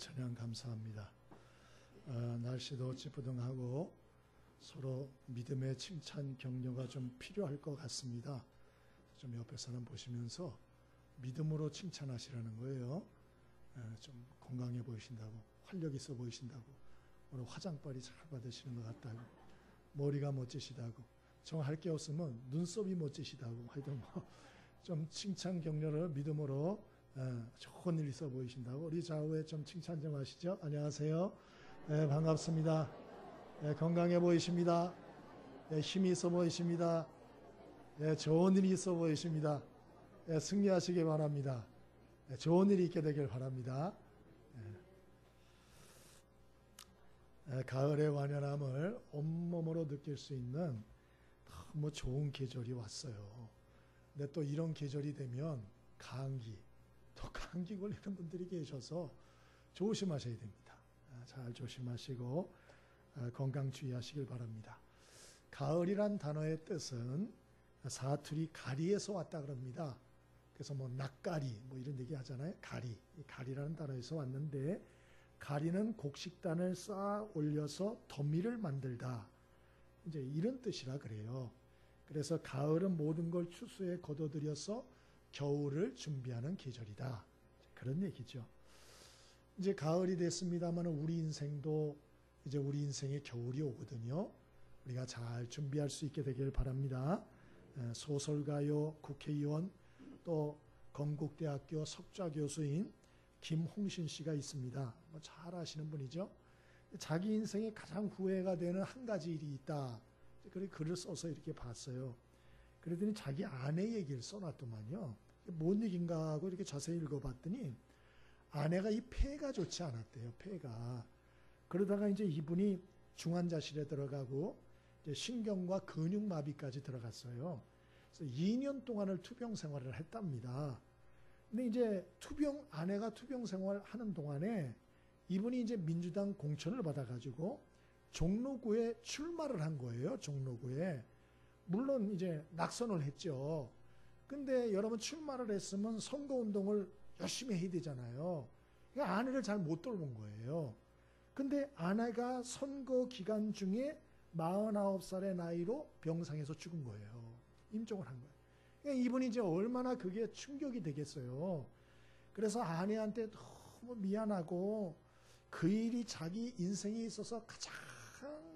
찬양 감사합니다. 날씨도 찌뿌둥하고 서로 믿음의 칭찬 격려가 좀 필요할 것 같습니다. 좀 옆에 사람 보시면서 믿음으로 칭찬하시라는 거예요. 좀 건강해 보이신다고, 활력 있어 보이신다고, 오늘 화장빨이 잘 받으시는 것 같다고, 머리가 멋지시다고, 정 할 게 없으면 눈썹이 멋지시다고, 하여튼 좀 칭찬 격려를 믿음으로 좋은 일 있어 보이신다고. 우리 좌우에 좀 칭찬 좀 하시죠. 안녕하세요. 반갑습니다. 건강해 보이십니다. 힘이 있어 보이십니다. 좋은 일이 있어 보이십니다. 승리하시기 바랍니다. 좋은 일이 있게 되길 바랍니다. 가을의 완연함을 온몸으로 느낄 수 있는 너무 좋은 계절이 왔어요. 근데 또 이런 계절이 되면 감기 걸리는 분들이 계셔서 조심하셔야 됩니다. 잘 조심하시고 건강 주의하시길 바랍니다. 가을이란 단어의 뜻은 사투리 가리에서 왔다 그럽니다. 그래서 뭐 낯가리 뭐 이런 얘기 하잖아요. 가리라는 단어에서 왔는데, 가리는 곡식단을 쌓아 올려서 더미를 만들다, 이제 이런 뜻이라 그래요. 그래서 가을은 모든 걸 추수에 거둬들여서 겨울을 준비하는 계절이다, 그런 얘기죠. 이제 가을이 됐습니다만 우리 인생도 이제 우리 인생의 겨울이 오거든요. 우리가 잘 준비할 수 있게 되길 바랍니다. 소설가요, 국회의원, 또 건국대학교 석좌교수인 김홍신 씨가 있습니다. 잘 아시는 분이죠. 자기 인생에 가장 후회가 되는 한 가지 일이 있다, 그래 글을 써서 이렇게 봤어요. 그랬더니 자기 아내 얘기를 써놨더만요. 뭔 얘기인가 하고 이렇게 자세히 읽어봤더니 아내가 이 폐가 좋지 않았대요. 폐가. 그러다가 이제 이분이 중환자실에 들어가고 이제 신경과 근육마비까지 들어갔어요. 그래서 2년 동안을 투병 생활을 했답니다. 근데 이제 아내가 투병 생활하는 동안에 이분이 이제 민주당 공천을 받아가지고 종로구에 출마를 한 거예요. 종로구에. 물론 이제 낙선을 했죠. 근데 여러분, 출마를 했으면 선거운동을 열심히 해야 되잖아요. 그러니까 아내를 잘 못 돌본 거예요. 근데 아내가 선거 기간 중에 49살의 나이로 병상에서 죽은 거예요. 임종을 한 거예요. 그러니까 이분이 이제 얼마나 그게 충격이 되겠어요. 그래서 아내한테 너무 미안하고 그 일이 자기 인생에 있어서 가장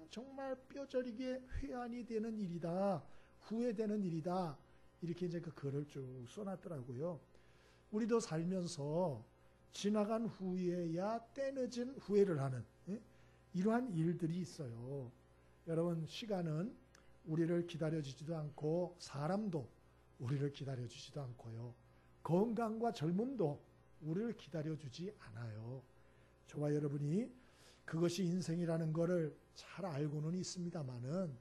정말 뼈저리게 회한이 되는 일이다, 후회되는 일이다, 이렇게 이제 그 글을 쭉 써놨더라고요. 우리도 살면서 지나간 후에야 때늦은 후회를 하는 이러한 일들이 있어요. 여러분, 시간은 우리를 기다려주지도 않고 사람도 우리를 기다려주지도 않고요. 건강과 젊음도 우리를 기다려주지 않아요. 저와 여러분이 그것이 인생이라는 것을 잘 알고는 있습니다만은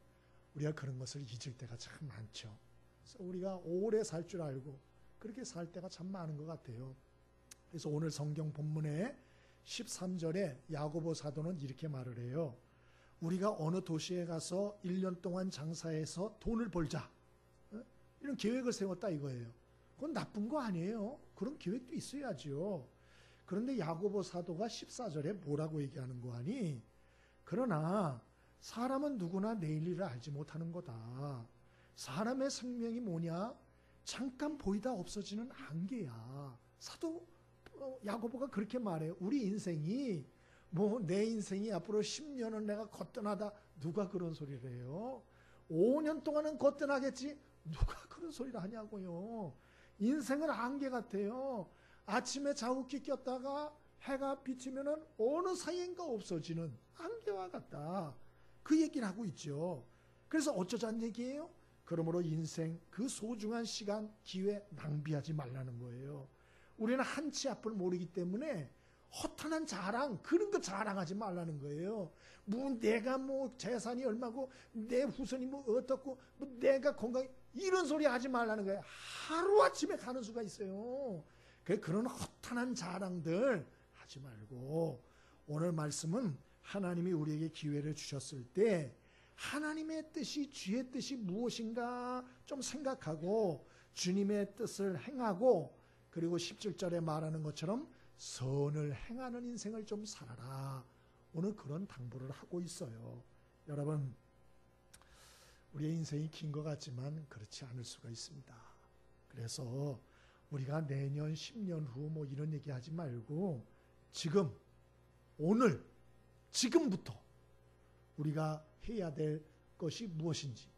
우리가 그런 것을 잊을 때가 참 많죠. 그래서 우리가 오래 살 줄 알고 그렇게 살 때가 참 많은 것 같아요. 그래서 오늘 성경 본문에 13절에 야고보 사도는 이렇게 말을 해요. 우리가 어느 도시에 가서 1년 동안 장사해서 돈을 벌자, 이런 계획을 세웠다 이거예요. 그건 나쁜 거 아니에요. 그런 계획도 있어야지요. 그런데 야고보 사도가 14절에 뭐라고 얘기하는 거 아니? 그러나 사람은 누구나 내일 일을 알지 못하는 거다. 사람의 생명이 뭐냐? 잠깐 보이다 없어지는 안개야. 사도 야고보가 그렇게 말해요. 우리 인생이 내 인생이 앞으로 10년은 내가 거뜬하다, 누가 그런 소리를 해요? 5년 동안은 거뜬하겠지, 누가 그런 소리를 하냐고요. 인생은 안개 같아요. 아침에 자욱기 꼈다가 해가 비치면은 어느 사이인가 없어지는 안개와 같다, 그 얘기를 하고 있죠. 그래서 어쩌자는 얘기예요? 그러므로 인생 그 소중한 시간, 기회 낭비하지 말라는 거예요. 우리는 한치 앞을 모르기 때문에 허탄한 자랑, 그런 거 자랑하지 말라는 거예요. 내가 재산이 얼마고, 내 후손이 어떻고, 내가 건강, 이런 소리 하지 말라는 거예요. 하루아침에 가는 수가 있어요. 그런 허탄한 자랑들 하지 말고, 오늘 말씀은 하나님이 우리에게 기회를 주셨을 때 하나님의 뜻이, 주의 뜻이 무엇인가 좀 생각하고 주님의 뜻을 행하고, 그리고 17절에 말하는 것처럼 선을 행하는 인생을 좀 살아라. 오늘 그런 당부를 하고 있어요. 여러분, 우리의 인생이 긴 것 같지만 그렇지 않을 수가 있습니다. 그래서 우리가 내년 10년 후 뭐 이런 얘기 하지 말고 지금, 오늘, 지금부터 우리가 해야 될 것이 무엇인지,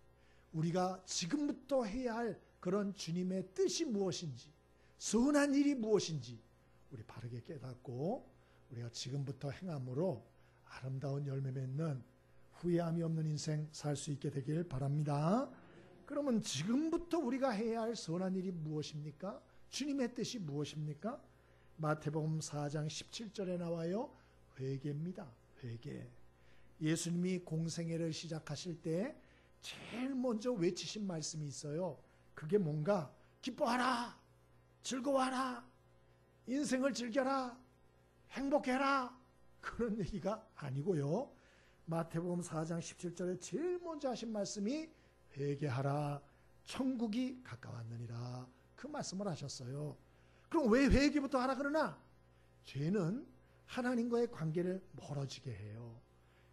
우리가 지금부터 해야 할 그런 주님의 뜻이 무엇인지, 선한 일이 무엇인지 우리 바르게 깨닫고 우리가 지금부터 행함으로 아름다운 열매 맺는 후회함이 없는 인생 살 수 있게 되길 바랍니다. 그러면 지금부터 우리가 해야 할 선한 일이 무엇입니까? 주님의 뜻이 무엇입니까? 마태복음 4장 17절에 나와요. 회개입니다. 회개. 예수님이 공생애를 시작하실 때 제일 먼저 외치신 말씀이 있어요. 그게 뭔가? 기뻐하라, 즐거워하라, 인생을 즐겨라, 행복해라, 그런 얘기가 아니고요. 마태복음 4장 17절에 제일 먼저 하신 말씀이 회개하라, 천국이 가까웠느니라, 그 말씀을 하셨어요. 그럼 왜 회개부터 하라 그러나? 죄는 하나님과의 관계를 멀어지게 해요.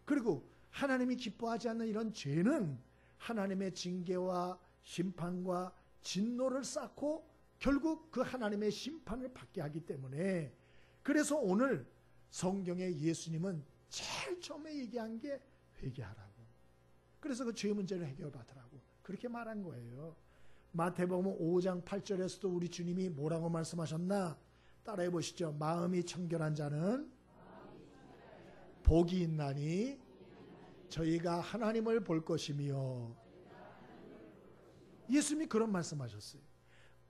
그리고 하나님이 기뻐하지 않는 이런 죄는 하나님의 징계와 심판과 진노를 쌓고 결국 그 하나님의 심판을 받게 하기 때문에, 그래서 오늘 성경에 예수님은 제일 처음에 얘기한 게 회개하라고. 그래서 그 죄 문제를 해결받으라고 그렇게 말한 거예요. 마태복음 5장 8절에서도 우리 주님이 뭐라고 말씀하셨나? 따라해 보시죠. 마음이 청결한 자는 복이 있나니 저희가 하나님을 볼 것이며. 예수님이 그런 말씀하셨어요.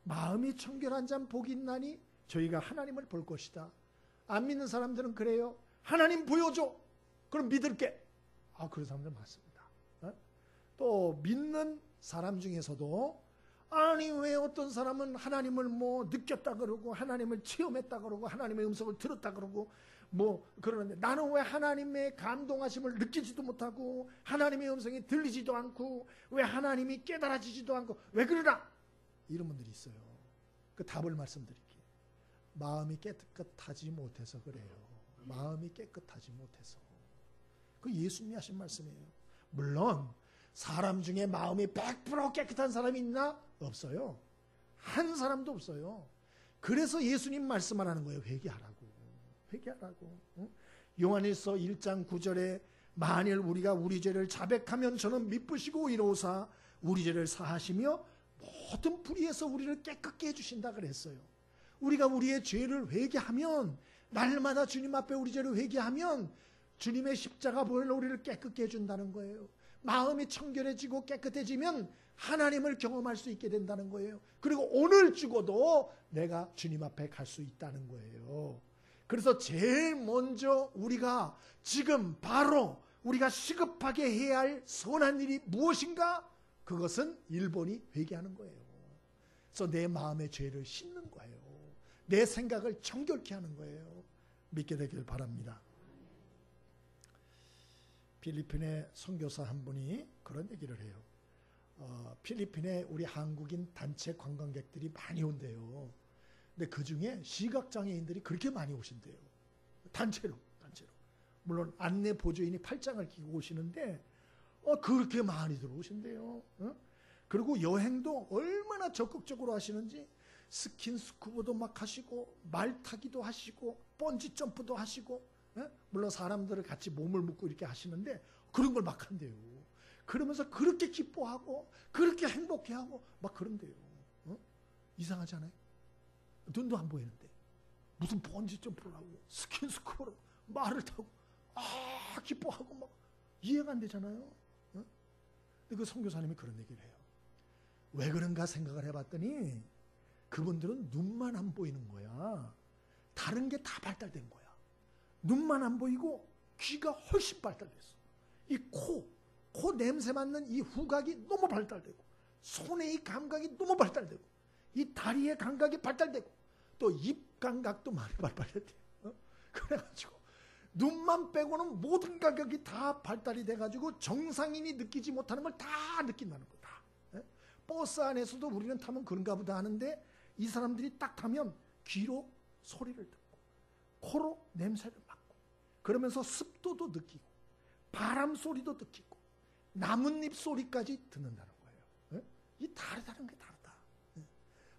마음이 청결한 자는 복이 있나니 저희가 하나님을 볼 것이다. 안 믿는 사람들은 그래요. 하나님 보여줘. 그럼 믿을게. 그런 사람들 많습니다. 또 믿는 사람 중에서도 아니 왜 어떤 사람은 하나님을 뭐 느꼈다 그러고 하나님을 체험했다 그러고 하나님의 음성을 들었다 그러고 뭐 그러는데 나는 왜 하나님의 감동하심을 느끼지도 못하고 하나님의 음성이 들리지도 않고 왜 하나님이 깨달아지지도 않고 왜 그러나? 이런 분들이 있어요. 그 답을 말씀드릴게요. 마음이 깨끗하지 못해서 그래요. 마음이 깨끗하지 못해서. 그 예수님이 하신 말씀이에요. 물론 사람 중에 마음이 100% 깨끗한 사람이 있나? 없어요. 한 사람도 없어요. 그래서 예수님 말씀하라는 거예요. 회개하라고. 회개하라고. 요한일서 1장 9절에 만일 우리가 우리 죄를 자백하면 저는 미쁘시고 이로사 우리 죄를 사하시며 모든 불의에서 우리를 깨끗게 해주신다 그랬어요. 우리가 우리의 죄를 회개하면, 날마다 주님 앞에 우리 죄를 회개하면 주님의 십자가 보혈로 우리를 깨끗게 해준다는 거예요. 마음이 청결해지고 깨끗해지면 하나님을 경험할 수 있게 된다는 거예요. 그리고 오늘 죽어도 내가 주님 앞에 갈 수 있다는 거예요. 그래서 제일 먼저 우리가 지금 바로 우리가 시급하게 해야 할 선한 일이 무엇인가? 그것은 1번이 회개하는 거예요. 그래서 내 마음의 죄를 씻는 거예요. 내 생각을 정결케 하는 거예요. 믿게 되길 바랍니다. 필리핀의 선교사 한 분이 그런 얘기를 해요. 필리핀에 우리 한국인 단체 관광객들이 많이 온대요. 근데 그 중에 시각장애인들이 그렇게 많이 오신대요. 단체로. 물론 안내 보조인이 팔짱을 끼고 오시는데 그렇게 많이 들어오신대요. 그리고 여행도 얼마나 적극적으로 하시는지 스킨스쿠버도 막 하시고 말타기도 하시고 번지점프도 하시고, 물론 사람들을 같이 몸을 묶고 이렇게 하시는데 그런 걸 막 한대요. 그러면서 그렇게 기뻐하고 그렇게 행복해하고 막 그런대요. 이상하지 않아요? 눈도 안 보이는데 무슨 번지점프를 하고 스킨스쿠버로 말을 타고 기뻐하고 막 이해가 안 되잖아요. 근데 그 선교사님이 그런 얘기를 해요. 왜 그런가 생각을 해봤더니 그분들은 눈만 안 보이는 거야. 다른 게 다 발달된 거야. 눈만 안 보이고 귀가 훨씬 발달됐어. 이 코 냄새 맡는 이 후각이 너무 발달되고, 손의 이 감각이 너무 발달되고, 이 다리의 감각이 발달되고, 또 입 감각도 많이 발달됐대요. 그래가지고 눈만 빼고는 모든 감각이 다 발달이 돼가지고 정상인이 느끼지 못하는 걸 다 느낀다는 거다. 버스 안에서도 우리는 타면 그런가 보다 하는데 이 사람들이 딱 타면 귀로 소리를 듣고 코로 냄새를 맡고 그러면서 습도도 느끼고 바람 소리도 느끼고 나뭇잎 소리까지 듣는다는 거예요. 이 다르다는 게 다르다.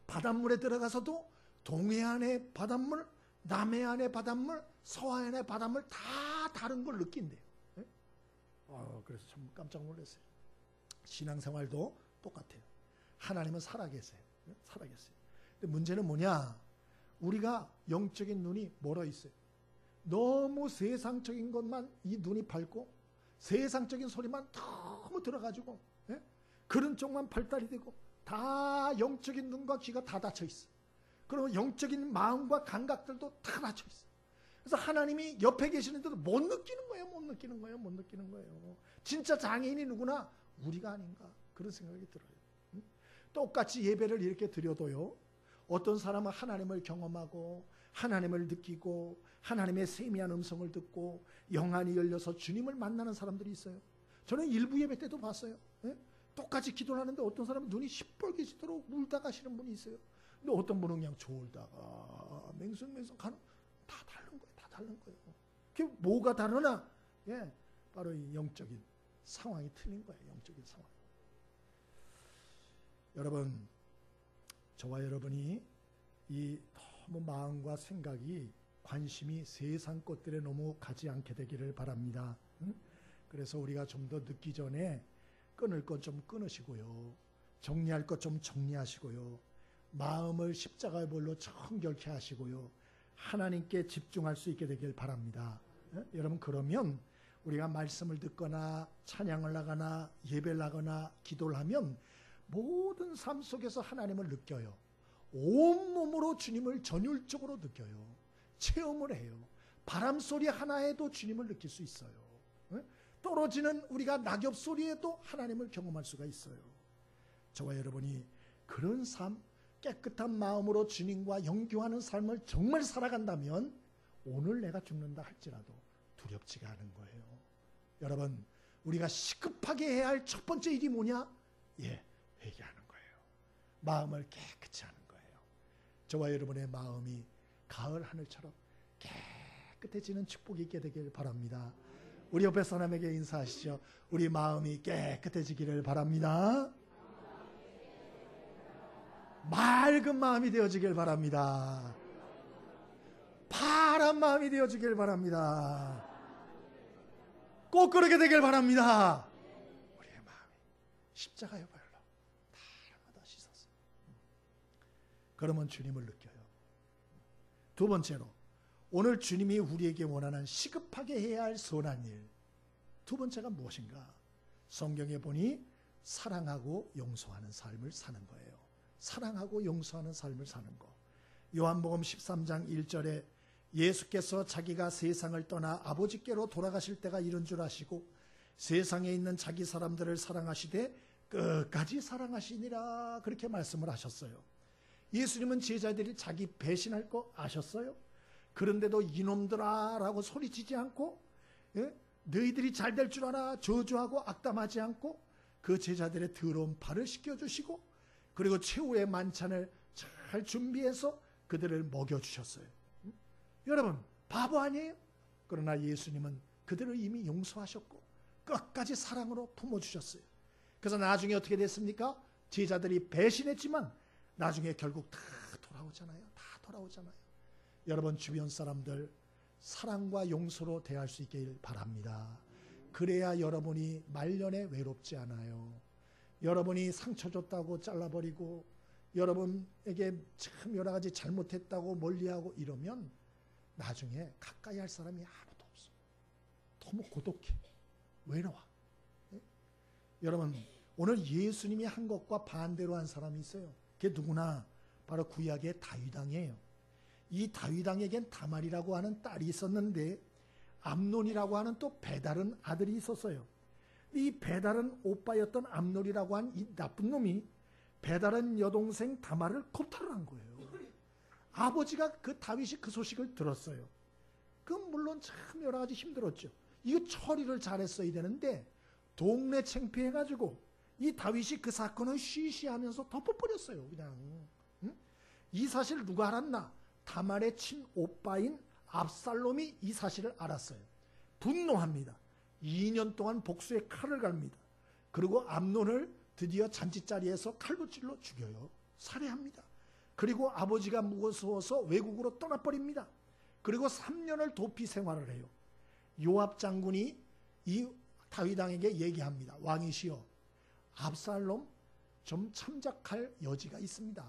바닷물에 들어가서도 동해안의 바닷물, 남해안의 바닷물, 서해안의 바닷물 다 다른 걸 느낀대요. 그래서 참 깜짝 놀랐어요. 신앙생활도 똑같아요. 하나님은 살아계세요. 살아계세요. 근데 문제는 뭐냐? 우리가 영적인 눈이 멀어 있어요. 너무 세상적인 것만 이 눈이 밝고 세상적인 소리만 너무 들어가지고 그런 쪽만 발달이 되고 다 영적인 눈과 귀가 다 닫혀 있어. 그리고 영적인 마음과 감각들도 다 닫혀 있어. 그래서 하나님이 옆에 계시는데도 못 느끼는 거예요. 못 느끼는 거예요. 못 느끼는 거예요. 진짜 장애인이 누구나 우리가 아닌가 그런 생각이 들어요. 똑같이 예배를 이렇게 드려도요. 어떤 사람은 하나님을 경험하고 하나님을 느끼고 하나님의 세미한 음성을 듣고 영안이 열려서 주님을 만나는 사람들이 있어요. 저는 일부 예배 때도 봤어요. 똑같이 기도를 하는데 어떤 사람은 눈이 시뻘개지도록 울다 가시는 분이 있어요. 근데 어떤 분은 그냥 졸다가 맹성맹성 가는 다 다른 거예요. 다 다른 거예요. 그게 뭐가 다르나? 바로 이 영적인 상황이 틀린 거예요. 영적인 상황. 여러분, 저와 여러분이 이 너무 마음과 생각이 관심이 세상 것들에 너무 가지 않게 되기를 바랍니다. 그래서 우리가 좀 더 늦기 전에 끊을 것 좀 끊으시고요. 정리할 것 좀 정리하시고요. 마음을 십자가의 볼로 청결케 하시고요. 하나님께 집중할 수 있게 되길 바랍니다. 여러분, 그러면 우리가 말씀을 듣거나 찬양을 하거나 예배를 하거나 기도를 하면 모든 삶 속에서 하나님을 느껴요. 온몸으로 주님을 전율적으로 느껴요. 체험을 해요. 바람소리 하나에도 주님을 느낄 수 있어요. 떨어지는 우리가 낙엽 소리에도 하나님을 경험할 수가 있어요. 저와 여러분이 그런 삶, 깨끗한 마음으로 주님과 영교하는 삶을 정말 살아간다면 오늘 내가 죽는다 할지라도 두렵지가 않은 거예요. 여러분, 우리가 시급하게 해야 할 첫 번째 일이 뭐냐? 회개하는 거예요. 마음을 깨끗이 하는 거예요. 저와 여러분의 마음이 가을 하늘처럼 깨끗해지는 축복이 있게 되길 바랍니다. 우리 옆에 사람에게 인사하시죠. 우리 마음이 깨끗해지기를 바랍니다. 맑은 마음이 되어지길 바랍니다. 파란 마음이 되어지길 바랍니다. 꼭 그렇게 되길 바랍니다. 우리의 마음이 십자가의 발로 다 씻었어요. 그러면 주님을 느껴요. 두 번째로, 오늘 주님이 우리에게 원하는 시급하게 해야 할 선한 일. 두 번째가 무엇인가? 성경에 보니 사랑하고 용서하는 삶을 사는 거예요. 사랑하고 용서하는 삶을 사는 거. 요한복음 13장 1절에 예수께서 자기가 세상을 떠나 아버지께로 돌아가실 때가 이른 줄 아시고 세상에 있는 자기 사람들을 사랑하시되 끝까지 사랑하시니라 그렇게 말씀을 하셨어요. 예수님은 제자들이 자기 배신할 거 아셨어요? 그런데도 이놈들아 라고 소리치지 않고 너희들이 잘 될 줄 알아 저주하고 악담하지 않고 그 제자들의 더러운 발을 씻겨주시고 그리고 최후의 만찬을 잘 준비해서 그들을 먹여주셨어요. 여러분, 바보 아니에요? 그러나 예수님은 그들을 이미 용서하셨고 끝까지 사랑으로 품어주셨어요. 그래서 나중에 어떻게 됐습니까? 제자들이 배신했지만 나중에 결국 다 돌아오잖아요. 다 돌아오잖아요. 여러분, 주변 사람들 사랑과 용서로 대할 수 있길 바랍니다. 그래야 여러분이 말년에 외롭지 않아요. 여러분이 상처 줬다고 잘라버리고 여러분에게 참 여러 가지 잘못했다고 멀리하고 이러면 나중에 가까이 할 사람이 아무도 없어. 너무 고독해. 외로워. 여러분, 오늘 예수님이 한 것과 반대로 한 사람이 있어요. 그게 누구나 바로 구약의 다윗 왕이에요. 이 다윗 왕에겐 다말이라고 하는 딸이 있었는데 암논이라고 하는 또 배다른 아들이 있었어요. 이 배다른 오빠였던 암논이라고 한 이 나쁜 놈이 배다른 여동생 다말을 겁탈을 한 거예요. 아버지가 그 다윗이 그 소식을 들었어요. 그럼 물론 참 여러 가지 힘들었죠. 이거 처리를 잘했어야 되는데 동네 창피해가지고 이 다윗이 그 사건을 쉬쉬하면서 덮어버렸어요. 그냥. 이 사실 누가 알았나? 다말의 친오빠인 압살롬이 이 사실을 알았어요. 분노합니다. 2년 동안 복수의 칼을 갈습니다. 그리고 암논을 드디어 잔치자리에서 칼로 찔러 죽여요. 살해합니다. 그리고 아버지가 무서워서 외국으로 떠나버립니다. 그리고 3년을 도피 생활을 해요. 요압 장군이 이 다윗 왕에게 얘기합니다. 왕이시여, 압살롬 좀 참작할 여지가 있습니다.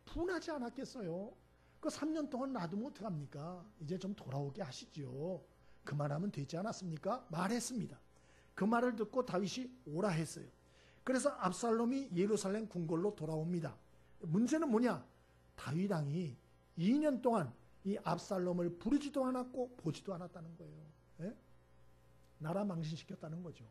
분하지 않았겠어요? 그 3년 동안 놔두면 어떡합니까? 이제 좀 돌아오게 하시지요. 그만하면 되지 않았습니까? 말했습니다. 그 말을 듣고 다윗이 오라 했어요. 그래서 압살롬이 예루살렘 궁궐로 돌아옵니다. 문제는 뭐냐? 다윗 왕이 2년 동안 이 압살롬을 부르지도 않았고 보지도 않았다는 거예요. 예? 나라 망신시켰다는 거죠.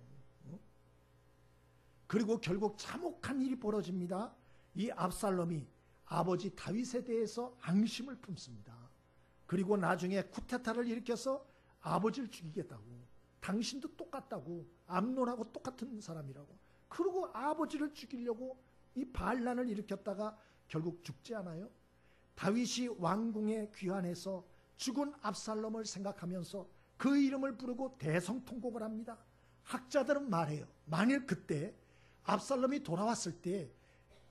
그리고 결국 참혹한 일이 벌어집니다. 이 압살롬이 아버지 다윗에 대해서 앙심을 품습니다. 그리고 나중에 쿠데타를 일으켜서 아버지를 죽이겠다고, 당신도 똑같다고, 암논하고 똑같은 사람이라고, 그리고 아버지를 죽이려고 이 반란을 일으켰다가 결국 죽지 않아요? 다윗이 왕궁에 귀환해서 죽은 압살롬을 생각하면서 그 이름을 부르고 대성통곡을 합니다. 학자들은 말해요. 만일 그때 압살롬이 돌아왔을 때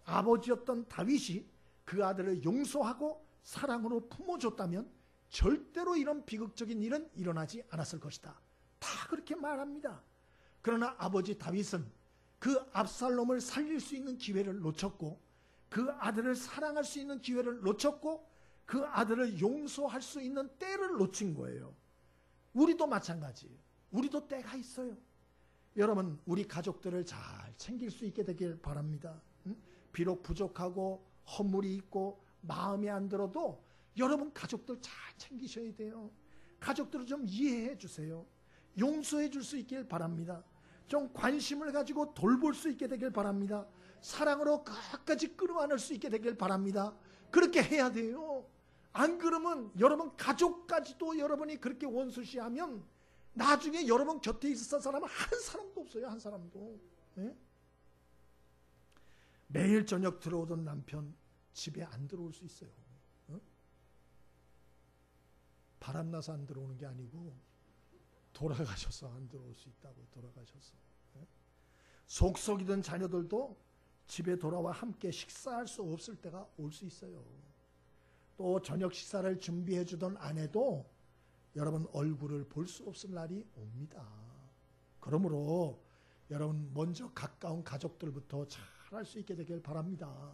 아버지였던 다윗이 그 아들을 용서하고 사랑으로 품어줬다면 절대로 이런 비극적인 일은 일어나지 않았을 것이다. 다 그렇게 말합니다. 그러나 아버지 다윗은 그 압살롬을 살릴 수 있는 기회를 놓쳤고, 그 아들을 사랑할 수 있는 기회를 놓쳤고, 그 아들을 용서할 수 있는 때를 놓친 거예요. 우리도 마찬가지예요. 우리도 때가 있어요. 여러분, 우리 가족들을 잘 챙길 수 있게 되길 바랍니다. 비록 부족하고 허물이 있고 마음에 안 들어도 여러분 가족들 잘 챙기셔야 돼요. 가족들을 좀 이해해 주세요. 용서해 줄 수 있길 바랍니다. 좀 관심을 가지고 돌볼 수 있게 되길 바랍니다. 사랑으로 끝까지 끌어안을 수 있게 되길 바랍니다. 그렇게 해야 돼요. 안 그러면 여러분 가족까지도 여러분이 그렇게 원수시하면 나중에 여러분 곁에 있었던 사람은 한 사람도 없어요. 한 사람도. 네? 매일 저녁 들어오던 남편 집에 안 들어올 수 있어요. 바람나서 안 들어오는 게 아니고 돌아가셔서 안 들어올 수 있다고. 돌아가셔서. 속썩이던 자녀들도 집에 돌아와 함께 식사할 수 없을 때가 올 수 있어요. 또 저녁 식사를 준비해 주던 아내도 여러분 얼굴을 볼 수 없을 날이 옵니다. 그러므로 여러분 먼저 가까운 가족들부터 잘 할 수 있게 되길 바랍니다.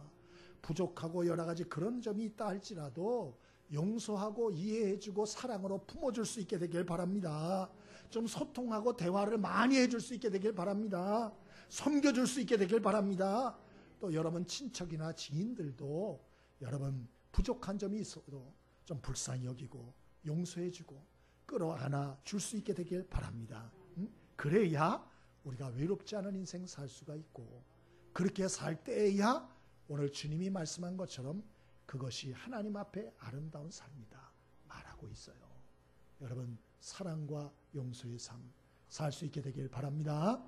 부족하고 여러 가지 그런 점이 있다 할지라도 용서하고 이해해주고 사랑으로 품어줄 수 있게 되길 바랍니다. 좀 소통하고 대화를 많이 해줄 수 있게 되길 바랍니다. 섬겨줄 수 있게 되길 바랍니다. 또 여러분 친척이나 지인들도 여러분 부족한 점이 있어도 좀 불쌍히 여기고 용서해주고 끌어안아 줄 수 있게 되길 바랍니다. 그래야 우리가 외롭지 않은 인생 살 수가 있고, 그렇게 살 때에야 오늘 주님이 말씀한 것처럼 그것이 하나님 앞에 아름다운 삶이다 말하고 있어요. 여러분 사랑과 용서의 삶 살 수 있게 되길 바랍니다.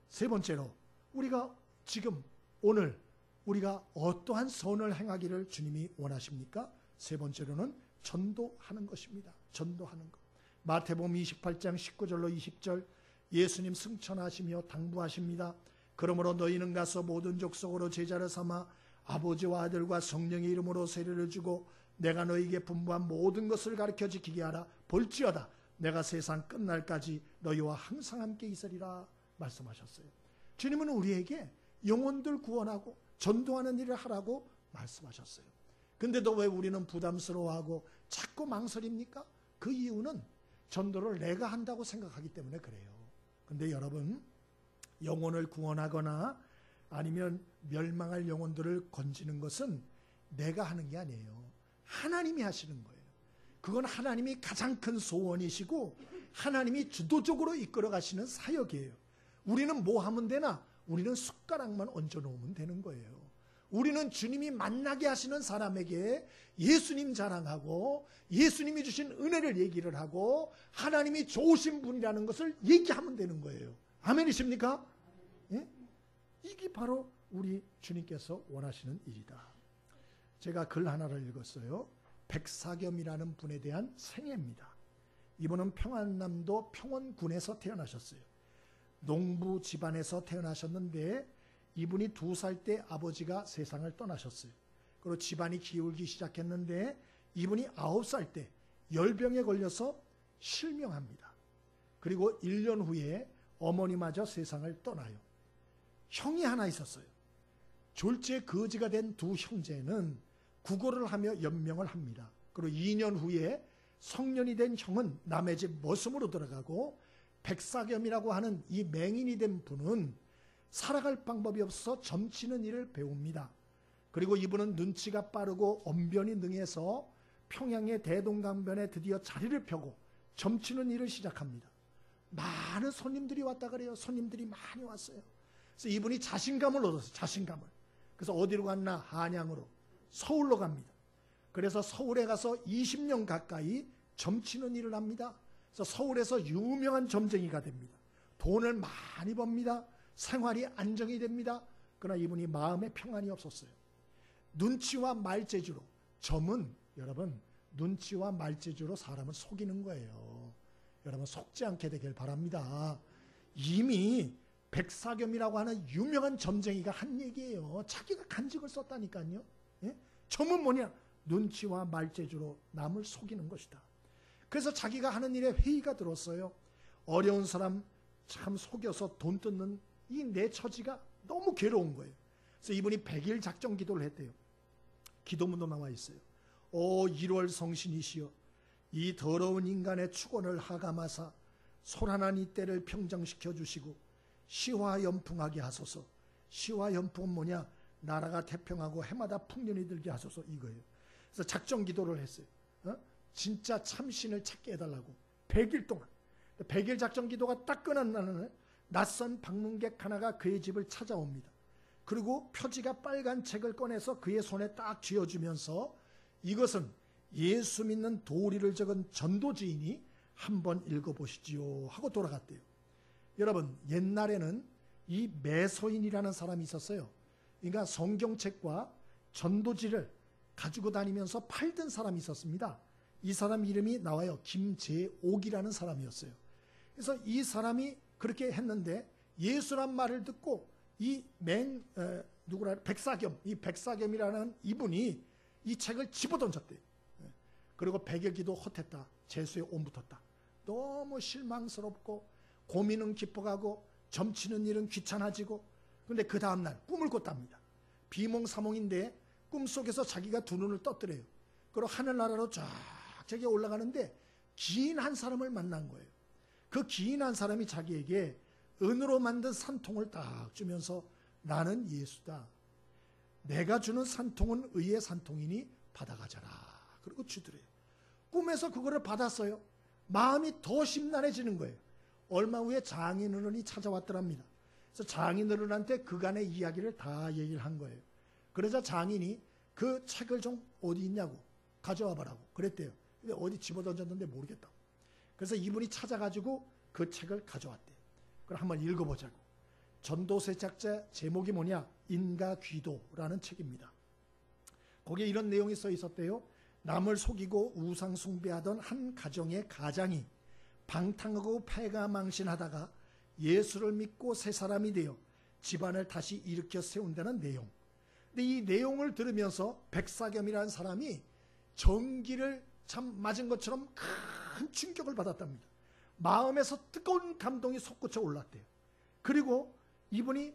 세 번째로 우리가 지금 오늘 우리가 어떠한 선을 행하기를 주님이 원하십니까? 세 번째로는 전도하는 것입니다. 전도하는 것. 마태복음 28장 19절로 20절 예수님 승천하시며 당부하십니다. 그러므로 너희는 가서 모든 족속으로 제자를 삼아 아버지와 아들과 성령의 이름으로 세례를 주고 내가 너희에게 분부한 모든 것을 가르쳐 지키게 하라. 볼지어다 내가 세상 끝날까지 너희와 항상 함께 있으리라 말씀하셨어요. 주님은 우리에게 영혼들 구원하고 전도하는 일을 하라고 말씀하셨어요. 근데도 왜 우리는 부담스러워하고 자꾸 망설입니까? 그 이유는 전도를 내가 한다고 생각하기 때문에 그래요. 근데 여러분 영혼을 구원하거나 아니면 멸망할 영혼들을 건지는 것은 내가 하는 게 아니에요. 하나님이 하시는 거예요. 그건 하나님이 가장 큰 소원이시고 하나님이 주도적으로 이끌어 가시는 사역이에요. 우리는 뭐 하면 되나? 우리는 숟가락만 얹어 놓으면 되는 거예요. 우리는 주님이 만나게 하시는 사람에게 예수님 자랑하고 예수님이 주신 은혜를 얘기를 하고 하나님이 좋으신 분이라는 것을 얘기하면 되는 거예요. 아멘이십니까? 예? 이게 바로 우리 주님께서 원하시는 일이다. 제가 글 하나를 읽었어요. 백사겸이라는 분에 대한 생애입니다. 이분은 평안남도 평원군에서 태어나셨어요. 농부 집안에서 태어나셨는데 이분이 2살 때 아버지가 세상을 떠나셨어요. 그리고 집안이 기울기 시작했는데 이분이 9살 때 열병에 걸려서 실명합니다. 그리고 1년 후에 어머니마저 세상을 떠나요. 형이 하나 있었어요. 졸지에 거지가 된 두 형제는 구걸을 하며 연명을 합니다. 그리고 2년 후에 성년이 된 형은 남의 집 머슴으로 들어가고 백사겸이라고 하는 이 맹인이 된 분은 살아갈 방법이 없어서 점치는 일을 배웁니다. 그리고 이분은 눈치가 빠르고 언변이 능해서 평양의 대동강변에 드디어 자리를 펴고 점치는 일을 시작합니다. 많은 손님들이 왔다 그래요. 손님들이 많이 왔어요. 그래서 이분이 자신감을 얻었어요. 자신감을. 그래서 어디로 갔나? 한양으로, 서울로 갑니다. 그래서 서울에 가서 20년 가까이 점치는 일을 합니다. 그래서 서울에서 유명한 점쟁이가 됩니다. 돈을 많이 법니다. 생활이 안정이 됩니다. 그러나 이분이 마음에 평안이 없었어요. 눈치와 말재주로, 점은 여러분 눈치와 말재주로 사람을 속이는 거예요. 여러분 속지 않게 되길 바랍니다. 이미 백사겸이라고 하는 유명한 점쟁이가 한 얘기예요. 자기가 간직을 썼다니까요. 예? 점은 뭐냐? 눈치와 말재주로 남을 속이는 것이다. 그래서 자기가 하는 일에 회의가 들었어요. 어려운 사람 참 속여서 돈 뜯는 이 내 처지가 너무 괴로운 거예요. 그래서 이분이 100일 작정 기도를 했대요. 기도문도 나와 있어요. 오 1월 성신이시여, 이 더러운 인간의 축원을 하감하사 소란한 이때를 평정시켜 주시고 시화연풍하게 하소서. 시화연풍은 뭐냐? 나라가 태평하고 해마다 풍년이 들게 하소서, 이거예요. 그래서 작정 기도를 했어요. 진짜 참신을 찾게 해달라고 100일 동안. 100일 작정 기도가 딱 끝난 날은 낯선 방문객 하나가 그의 집을 찾아옵니다. 그리고 표지가 빨간 책을 꺼내서 그의 손에 딱 쥐어주면서 이것은 예수 믿는 도리를 적은 전도지인이 한번 읽어보시지요 하고 돌아갔대요. 여러분 옛날에는 이 매서인이라는 사람이 있었어요. 그러니까 성경책과 전도지를 가지고 다니면서 팔던 사람이 있었습니다. 이 사람 이름이 나와요. 김재옥이라는 사람이었어요. 그래서 이 사람이 그렇게 했는데 예수란 말을 듣고 이 백사겸, 이 백사겸이라는 이분이 이 책을 집어던졌대요. 그리고 100일 기도 헛했다. 재수에 옴붙었다. 너무 실망스럽고 고민은 깊어가고 점치는 일은 귀찮아지고. 그런데 그 다음날 꿈을 꿨답니다. 비몽사몽인데 꿈속에서 자기가 두 눈을 떴더래요. 그리고 하늘나라로 쫙 저기 올라가는데 긴 한 사람을 만난 거예요. 그 긴 한 사람이 자기에게 은으로 만든 산통을 딱 주면서 나는 예수다. 내가 주는 산통은 의의 산통이니 받아가자라. 그리고 주더래요. 꿈에서 그거를 받았어요. 마음이 더 심란해지는 거예요. 얼마 후에 장인어른이 찾아왔더랍니다. 그래서 장인어른한테 그간의 이야기를 다 얘기를 한 거예요. 그러자 장인이 그 책을 좀 어디 있냐고 가져와 보라고 그랬대요. 근데 어디 집어던졌는데 모르겠다고. 그래서 이분이 찾아가지고 그 책을 가져왔대요. 그럼 한번 읽어보자고. 전도서 작자 제목이 뭐냐? 인가귀도라는 책입니다. 거기에 이런 내용이 써 있었대요. 남을 속이고 우상 숭배하던 한 가정의 가장이 방탕하고 패가망신하다가 예수를 믿고 새 사람이 되어 집안을 다시 일으켜 세운다는 내용. 근데 이 내용을 들으면서 백사겸이라는 사람이 전기를 참 맞은 것처럼 큰 충격을 받았답니다. 마음에서 뜨거운 감동이 솟구쳐 올랐대요. 그리고 이분이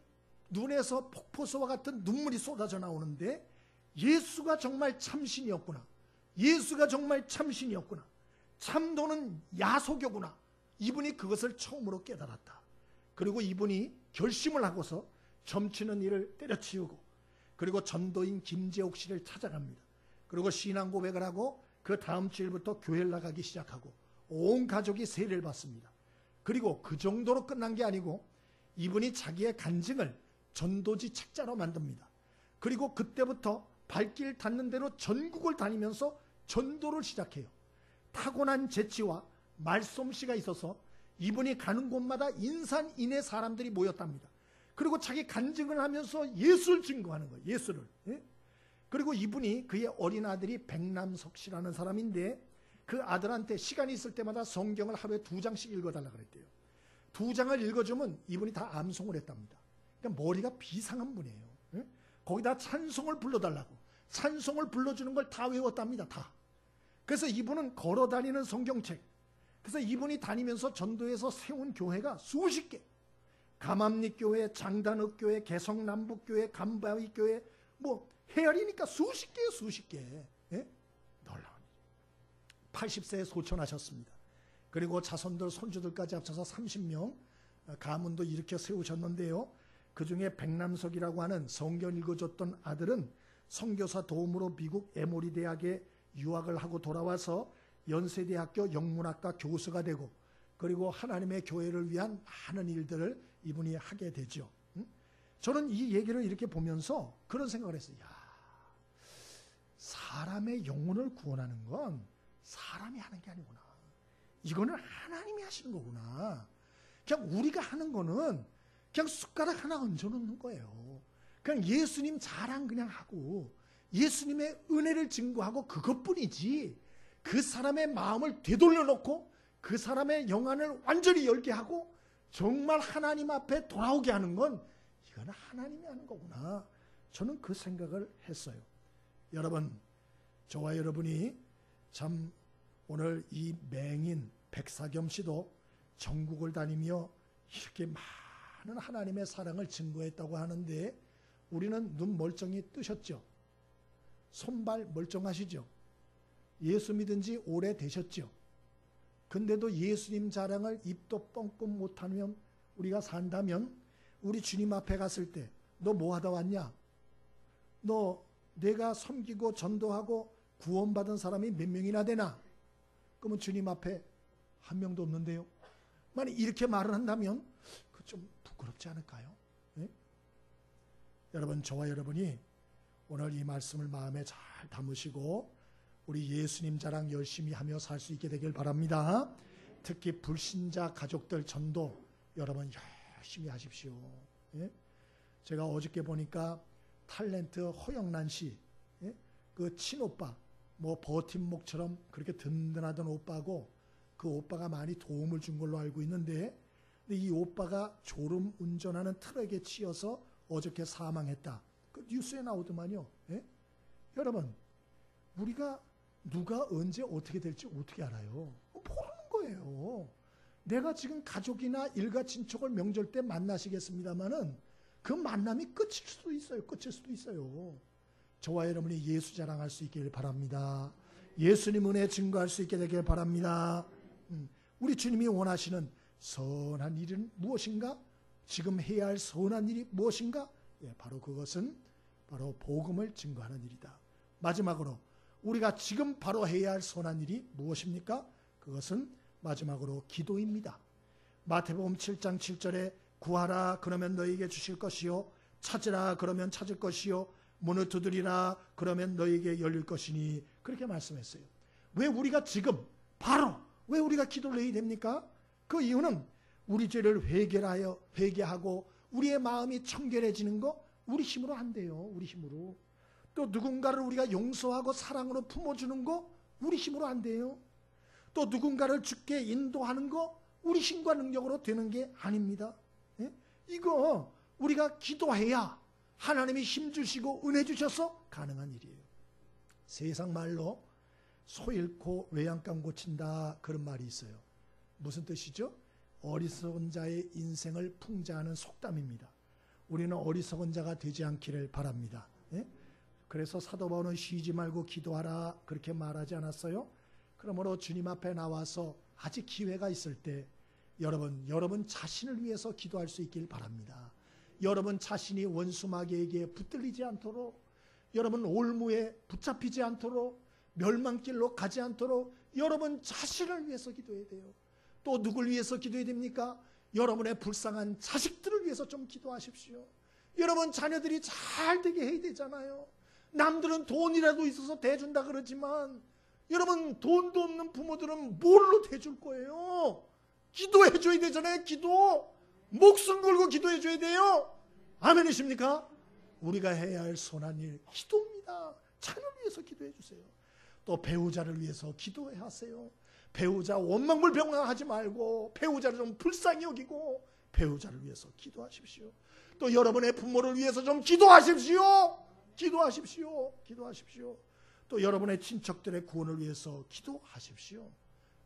눈에서 폭포수와 같은 눈물이 쏟아져 나오는데 예수가 정말 참신이었구나. 예수가 정말 참신이었구나. 참도는 야소교구나. 이분이 그것을 처음으로 깨달았다. 그리고 이분이 결심을 하고서 점치는 일을 때려치우고 그리고 전도인 김재옥 씨를 찾아갑니다. 그리고 신앙 고백을 하고 그 다음 주일부터 교회를 나가기 시작하고 온 가족이 세례를 받습니다. 그리고 그 정도로 끝난 게 아니고 이분이 자기의 간증을 전도지 책자로 만듭니다. 그리고 그때부터 발길 닿는 대로 전국을 다니면서 전도를 시작해요. 타고난 재치와 말솜씨가 있어서 이분이 가는 곳마다 인산인해 사람들이 모였답니다. 그리고 자기 간증을 하면서 예수를 증거하는 거예요. 예수를. 예? 그리고 이분이 그의 어린 아들이 백남석 씨라는 사람인데 그 아들한테 시간이 있을 때마다 성경을 하루에 2장씩 읽어달라 그랬대요. 2장을 읽어주면 이분이 다 암송을 했답니다. 그러니까 머리가 비상한 분이에요. 응? 거기다 찬송을 불러달라고. 찬송을 불러주는 걸 다 외웠답니다. 다. 그래서 이분은 걸어다니는 성경책. 그래서 이분이 다니면서 전도에서 세운 교회가 수십 개. 감암리교회, 장단읍교회, 개성남북교회, 감바위교회, 뭐 헤아리니까 수십 개예요. 수십 개. 예? 놀라운 80세에 소천하셨습니다. 그리고 자손들, 손주들까지 합쳐서 30명 가문도 일으켜 세우셨는데요. 그 중에 백남석이라고 하는 성경 읽어줬던 아들은 선교사 도움으로 미국 에모리 대학에 유학을 하고 돌아와서 연세대학교 영문학과 교수가 되고 그리고 하나님의 교회를 위한 많은 일들을 이분이 하게 되죠. 저는 이 얘기를 이렇게 보면서 그런 생각을 했어요. 야, 사람의 영혼을 구원하는 건 사람이 하는 게 아니구나. 이거는 하나님이 하시는 거구나. 그냥 우리가 하는 거는 그냥 숟가락 하나 얹어놓는 거예요. 그냥 예수님 자랑 그냥 하고 예수님의 은혜를 증거하고 그것뿐이지 그 사람의 마음을 되돌려 놓고 그 사람의 영안을 완전히 열게 하고 정말 하나님 앞에 돌아오게 하는 건 이거는 하나님이 하는 거구나. 저는 그 생각을 했어요. 여러분, 저와 여러분이 참 오늘 이 맹인 백사겸 씨도 전국을 다니며 이렇게 많은 하나님의 사랑을 증거했다고 하는데 우리는 눈 멀쩡히 뜨셨죠? 손발 멀쩡하시죠? 예수 믿은 지 오래 되셨죠? 근데도 예수님 자랑을 입도 뻥뻥 못하면 우리가 산다면 우리 주님 앞에 갔을 때 너 뭐 하다 왔냐? 너 내가 섬기고 전도하고 구원받은 사람이 몇 명이나 되나? 그러면 주님 앞에 한 명도 없는데요. 만약 이렇게 말을 한다면 그 좀 부끄럽지 않을까요? 네? 여러분, 저와 여러분이 오늘 이 말씀을 마음에 잘 담으시고 우리 예수님 자랑 열심히 하며 살 수 있게 되길 바랍니다. 특히 불신자 가족들 전도 여러분 열심히 하십시오. 예? 제가 어저께 보니까 탤런트 허영란 씨, 예? 그 친오빠, 뭐 버팀목처럼 그렇게 든든하던 오빠고 그 오빠가 많이 도움을 준 걸로 알고 있는데 근데 이 오빠가 졸음 운전하는 트럭에 치여서 어저께 사망했다. 그 뉴스에 나오더만요. 예? 여러분, 우리가 누가 언제 어떻게 될지 어떻게 알아요? 모르는 거예요. 내가 지금 가족이나 일가 친척을 명절 때 만나시겠습니다마는 그 만남이 끝일 수도 있어요. 끝일 수도 있어요. 저와 여러분이 예수 자랑할 수 있기를 바랍니다. 예수님 은혜 증거할 수 있게 되길 바랍니다. 우리 주님이 원하시는 선한 일은 무엇인가? 지금 해야 할 선한 일이 무엇인가? 예, 바로 그것은 바로 복음을 증거하는 일이다. 마지막으로 우리가 지금 바로 해야 할 선한 일이 무엇입니까? 그것은 마지막으로 기도입니다. 마태복음 7장 7절에 구하라 그러면 너희에게 주실 것이요 찾으라 그러면 찾을 것이요 문을 두드리라 그러면 너희에게 열릴 것이니 그렇게 말씀했어요. 왜 우리가 지금 바로 왜 우리가 기도를 해야 됩니까? 그 이유는 우리 죄를 회개하고 우리의 마음이 청결해지는 거 우리 힘으로 안 돼요. 우리 힘으로. 또 누군가를 우리가 용서하고 사랑으로 품어주는 거 우리 힘으로 안 돼요. 또 누군가를 주께 인도하는 거 우리 힘과 능력으로 되는 게 아닙니다. 예? 이거 우리가 기도해야 하나님이 힘 주시고 은혜 주셔서 가능한 일이에요. 세상 말로 소 잃고 외양간 고친다 그런 말이 있어요. 무슨 뜻이죠? 어리석은 자의 인생을 풍자하는 속담입니다. 우리는 어리석은 자가 되지 않기를 바랍니다. 예? 그래서 사도 바울은 쉬지 말고 기도하라 그렇게 말하지 않았어요? 그러므로 주님 앞에 나와서 아직 기회가 있을 때 여러분 자신을 위해서 기도할 수 있길 바랍니다. 여러분 자신이 원수 마귀에게 붙들리지 않도록, 여러분 올무에 붙잡히지 않도록, 멸망길로 가지 않도록 여러분 자신을 위해서 기도해야 돼요. 또 누굴 위해서 기도해야 됩니까? 여러분의 불쌍한 자식들을 위해서 좀 기도하십시오. 여러분 자녀들이 잘 되게 해야 되잖아요. 남들은 돈이라도 있어서 대준다 그러지만 여러분 돈도 없는 부모들은 뭘로 대줄 거예요? 기도해 줘야 되잖아요. 기도. 목숨 걸고 기도해 줘야 돼요. 아멘이십니까? 우리가 해야 할 선한 일 기도입니다. 자녀를 위해서 기도해 주세요. 또 배우자를 위해서 기도하세요. 배우자 원망불평하지 말고 배우자를 좀 불쌍히 여기고 배우자를 위해서 기도하십시오. 또 여러분의 부모를 위해서 좀 기도하십시오. 기도하십시오. 기도하십시오. 또 여러분의 친척들의 구원을 위해서 기도하십시오.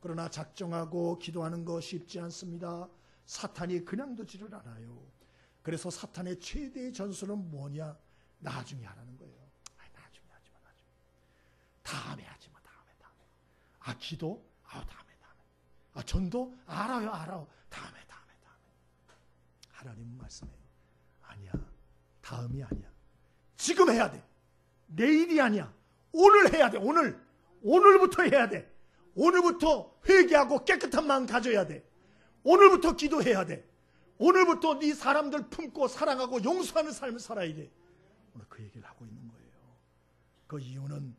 그러나 작정하고 기도하는 거 쉽지 않습니다. 사탄이 그냥 두지를 않아요. 그래서 사탄의 최대의 전술은 뭐냐? 나중에 하라는 거예요. 나중에 하지 마. 다음에 하지 마. 다음에. 기도? 다음에. 전도? 알아요. 다음에. 하나님은 말씀해요. 아니야. 다음이 아니야. 지금 해야 돼. 내일이 아니야. 오늘 해야 돼. 오늘부터 해야 돼. 오늘부터 회개하고 깨끗한 마음 가져야 돼. 오늘부터 기도해야 돼. 오늘부터 네 사람들 품고 사랑하고 용서하는 삶을 살아야 돼. 오늘 그 얘기를 하고 있는 거예요. 그 이유는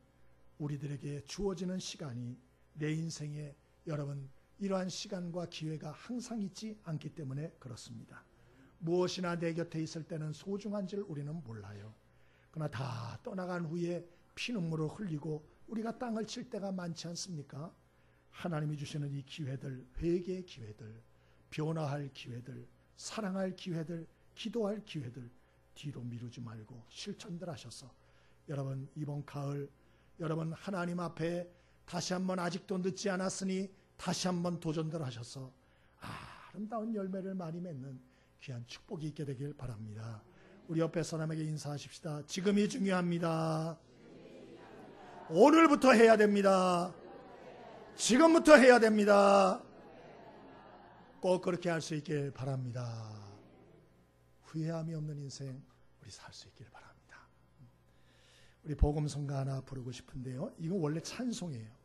우리들에게 주어지는 시간이 내 인생에 여러분 이러한 시간과 기회가 항상 있지 않기 때문에 그렇습니다. 무엇이나 내 곁에 있을 때는 소중한 줄 우리는 몰라요. 그러나 다 떠나간 후에 피눈물을 흘리고 우리가 땅을 칠 때가 많지 않습니까? 하나님이 주시는 이 기회들, 회개의 기회들, 변화할 기회들, 사랑할 기회들, 기도할 기회들 뒤로 미루지 말고 실천들 하셔서 여러분 이번 가을 여러분 하나님 앞에 다시 한번 아직도 늦지 않았으니 다시 한번 도전들 하셔서 아름다운 열매를 많이 맺는 귀한 축복이 있게 되길 바랍니다. 우리 옆에 사람에게 인사하십시다. 지금이 중요합니다. 오늘부터 해야 됩니다. 지금부터 해야 됩니다. 꼭 그렇게 할 수 있길 바랍니다. 후회함이 없는 인생 우리 살 수 있길 바랍니다. 우리 복음성가 하나 부르고 싶은데요. 이건 원래 찬송이에요.